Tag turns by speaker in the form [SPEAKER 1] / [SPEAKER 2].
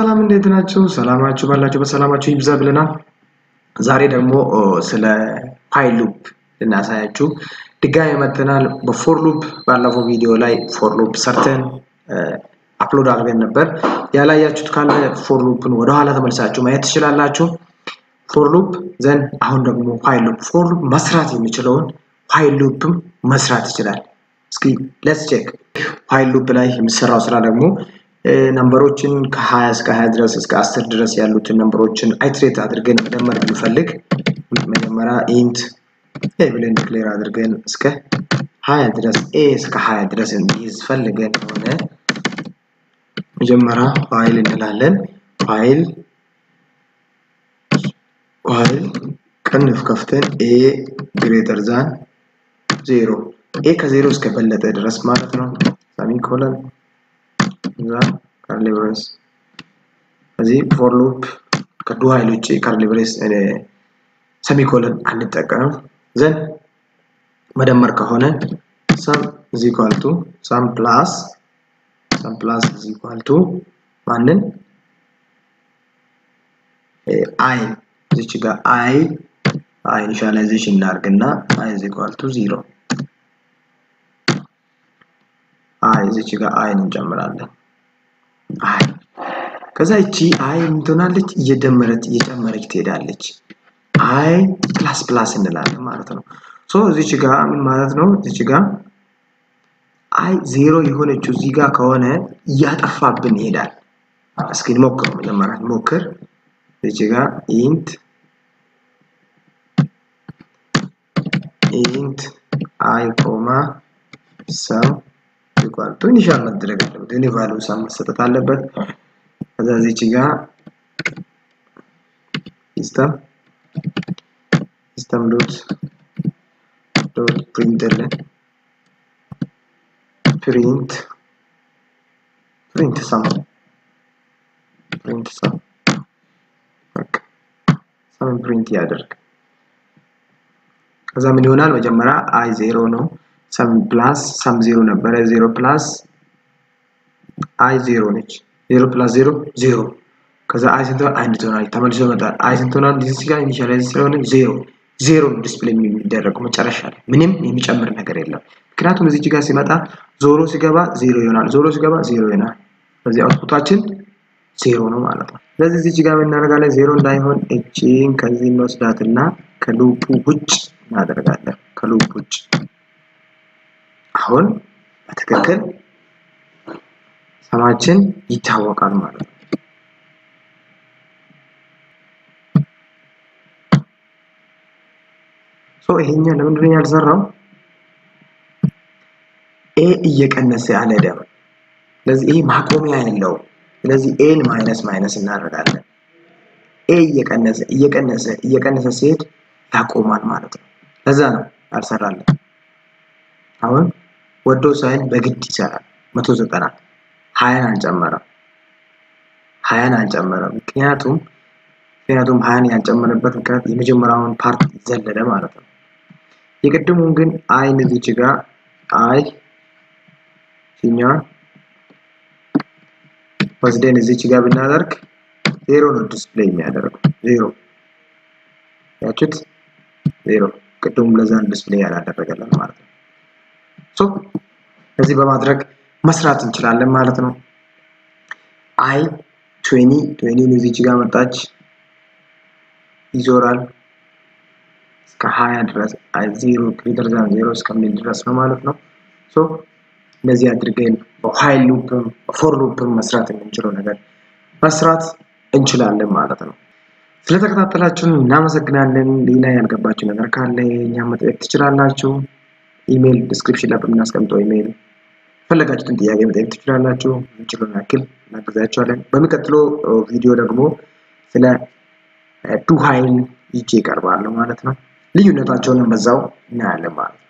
[SPEAKER 1] ሰላም እንዴት ናችሁ? ሰላማችሁ ባላችሁ በሰላማችሁ ይብዛ ብለናል። ዛሬ ደግሞ ስለ ፋይል ሉፕ ልናሳያችሁ ድጋሚ መጥተናል። በፎር ሉፕ ባለፈው ቪዲዮ ላይ ፎር ሉፕ ሰርተን አፕሎድ አድርገን ነበር። ያላያችሁት ካለ ፎር ሉፕን ወደ ኋላ ተመልሳችሁ ማየት ትችላላችሁ። ፎር ሉፕ ዘን አሁን ደግሞ ፋይል ሉፕ ፎር ሉፕ መስራት የሚችለውን ፋይል ሉፕም መስራት ይችላል። እስኪ ሌትስ ቼክ። ፋይል ሉፕ ላይ የሚሰራው ስራ ደግሞ ነምበሮችን ከ20 እስከ 20 ድረስ እስከ 10 ድረስ ያሉትን ነምበሮችን አይትሬት አድርገን መደመር ብንፈልግ መጀመሪያ ኢንት a ብለን ዲክሌር አድርገን እስከ 20 ድረስ a እስከ 20 ድረስ እንዲይዝ ፈልገን ሆነ መጀመሪያ ፋይል እንላለን። ፋይል ቅንፍ ከፍተን a ግሬተር ዛን 0 a ከ0 እስከ በለጠ ድረስ ማለት ነው። ሰሚኮለን curly brace እዚህ for loop ከዱ ኃይል ውጪ curly brace semicolon አንጠቀም። ዘን መደመር ከሆነ sum is equal to sum plus is equal to ማንን I እዚህ ጋር I initialization እናርግና I is equal to 0 I እዚህ ጋር I እንጨምራለን። አይ ከዛ እቺ አይ እንትናለች እየጨመረች ትሄዳለች። አይ ፕላስ ፕላስ እንላለን ማለት ነው። ሶ እዚች ጋር ምን ማለት ነው? እዚች ጋር አይ 0 የሆነችው እዚህ ጋር ከሆነ ያጠፋብን ይሄዳል። እስኪ እንሞክር። መጀመሪያ እንሞክር። እዚች ጋር ኢንት አይ ኮማ ሰም equal to initial መደረግ አለበት። እኔ ቫልዩ ሰም መሰጠት አለበት። ከዛ እዚች ጋር system dot print sum sum print ያደርግ። ከዛ ምን ይሆናል? መጀመሪያ I 0 ነው። sum plus sum 0 ነበር 0 plus I 0 ነች 0 plus 0 0 ከዛ I ስንት አንድ ትሆናለች ተመልሶ ይመጣል። I ስንት ሆናል? እዚህ ጋር ኢኒሺያላይዝ ስለሆነ 0 ዲስፕሌይ የሚደረገው መጨረሻ ላይ ምንም የሚጨምር ነገር የለም። ምክንያቱም እዚህ ጋር ሲመጣ ዞሮ ሲገባ 0 ይሆናል 0 ሲገባ 0 ይሆናል። ስለዚህ አውትፑታችን 0 ነው ማለት ነው። ስለዚህ እዚህ ጋር እናደርጋለን 0 እንዳይሆን እቺን ከዚህ እንወስዳትና ከሉፑ ውጭ እናደርጋለን። ከሉፑ ውጭ አሁን በትክክል ሰማችን ይታወቃል ማለት ነው። ሶ ይሄኛው ለምንድን ነው ያልሰራው? a እየቀነሰ አልሄደም። ስለዚህ ይሄ ማቆሚያ ያለው ስለዚህ a ማይነስ እናደርጋለን። a እየቀነሰ ሲሄድ ያቆማል ማለት ነው። ለዛ ነው ያልሰራልን። አሁን ወዶ ሳይን በግድ ይሰራል። 190 20 አንጨመረም። ምክንያቱም 20 ያልጨመረበት ምክንያት የመጀመሪያውን ፓርት ዘለለ ማለት ነው። የቀደሙን ግን አይ እዚች ጋር አይ ሲኛ ወስደን እዚች ጋር ብናደርግ 0 ነው ዲስፕሌይ የሚያደርገው 0 ያችሁት 0 ቀደሙም ለዛን ዲስፕሌይ ያላደረገልን ማለት ነው። ሶ እዚህ በማድረግ መስራት እንችላለን ማለት ነው። አይ 20 እዚች ጋር መጣች ይዞራል እስከ 20 ድረስ አይ 0 ግሬተር ዛን 0 እስከሚል ድረስ ነው ማለት ነው። ሶ እንደዚህ አድርገን በፋይል ሉፕም በፎር ሉፕም መስራት የምንችለው ነገር መስራት እንችላለን ማለት ነው። ስለተከታተላችሁን እናመሰግናለን። ሌላ ያልገባችሁ ነገር ካለ እኛን መጠየቅ ትችላላችሁ። ኢሜል ዲስክሪፕሽን ላይ በምናስቀምጠው ኢሜል ፈለጋችሁትን ጥያቄ መጠየቅ ትችላላችሁ። እንችላለን ያክል እናግዛችኋለን። በሚቀጥለው ቪዲዮ ደግሞ ስለ ዱ ኃይል ይዤ እቀርባለሁ ማለት ነው። ልዩነታቸውን በዛው እናያለን ማለት ነው።